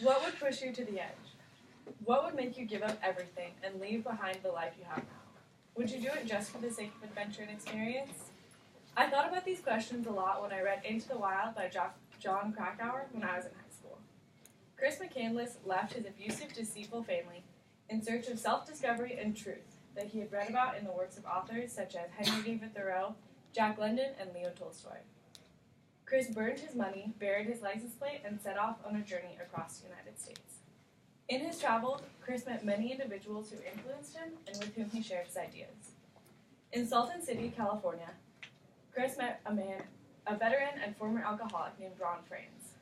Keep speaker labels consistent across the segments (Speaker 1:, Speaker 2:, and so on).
Speaker 1: What would push you to the edge? What would make you give up everything and leave behind the life you have now? Would you do it just for the sake of adventure and experience? I thought about these questions a lot when I read Into the Wild by John Krakauer when I was in high school. Chris McCandless left his abusive, deceitful family in search of self-discovery and truth that he had read about in the works of authors such as Henry David Thoreau, Jack London, and Leo Tolstoy. Chris burned his money, buried his license plate, and set off on a journey across the United States. In his travels, Chris met many individuals who influenced him and with whom he shared his ideas. In Salton City, California, Chris met a veteran and former alcoholic named Ron Franz.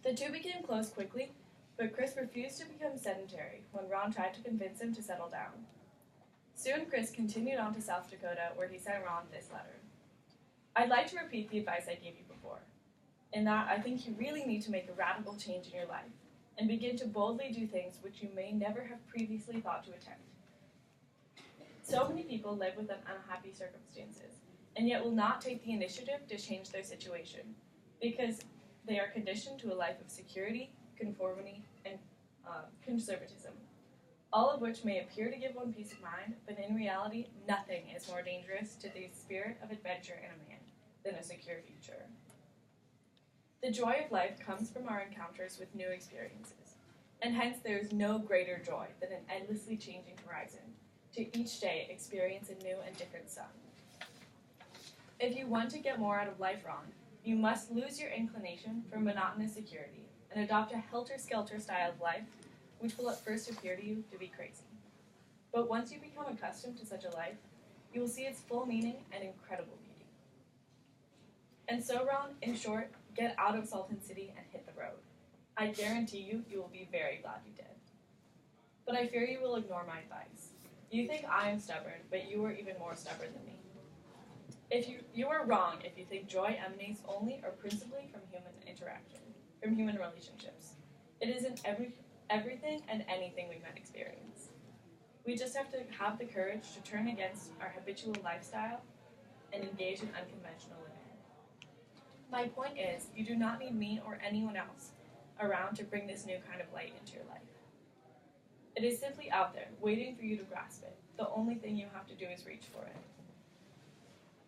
Speaker 1: The two became close quickly, but Chris refused to become sedentary when Ron tried to convince him to settle down. Soon, Chris continued on to South Dakota, where he sent Ron this letter. I'd like to repeat the advice I gave you before, in that I think you really need to make a radical change in your life and begin to boldly do things which you may never have previously thought to attempt. So many people live within unhappy circumstances, and yet will not take the initiative to change their situation, because they are conditioned to a life of security, conformity, and conservatism, all of which may appear to give one peace of mind, but in reality, nothing is more dangerous to the spirit of adventure in a man than a secure future. The joy of life comes from our encounters with new experiences, and hence there is no greater joy than an endlessly changing horizon, to each day experience a new and different sun. If you want to get more out of life, Ron, you must lose your inclination for monotonous security and adopt a helter-skelter style of life which will at first appear to you to be crazy. But once you become accustomed to such a life, you will see its full meaning and incredible beauty. And so, Ron, in short, get out of Salton City and hit the road. I guarantee you, you will be very glad you did. But I fear you will ignore my advice. You think I am stubborn, but you are even more stubborn than me. You are wrong if you think joy emanates only or principally from human interaction, from human relationships. It is in everything and anything we might experience. We just have to have the courage to turn against our habitual lifestyle and engage in unconventional living. My point is, you do not need me or anyone else around to bring this new kind of light into your life. It is simply out there, waiting for you to grasp it. The only thing you have to do is reach for it.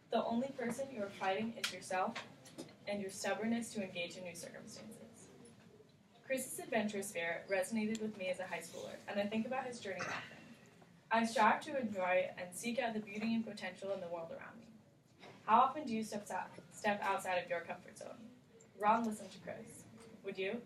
Speaker 1: The only person you are fighting is yourself and your stubbornness to engage in new circumstances. Chris's adventurous spirit resonated with me as a high schooler, and I think about his journey often. I strive to enjoy and seek out the beauty and potential in the world around me. How often do you step outside of your comfort zone? Ron listened to Chris. Would you?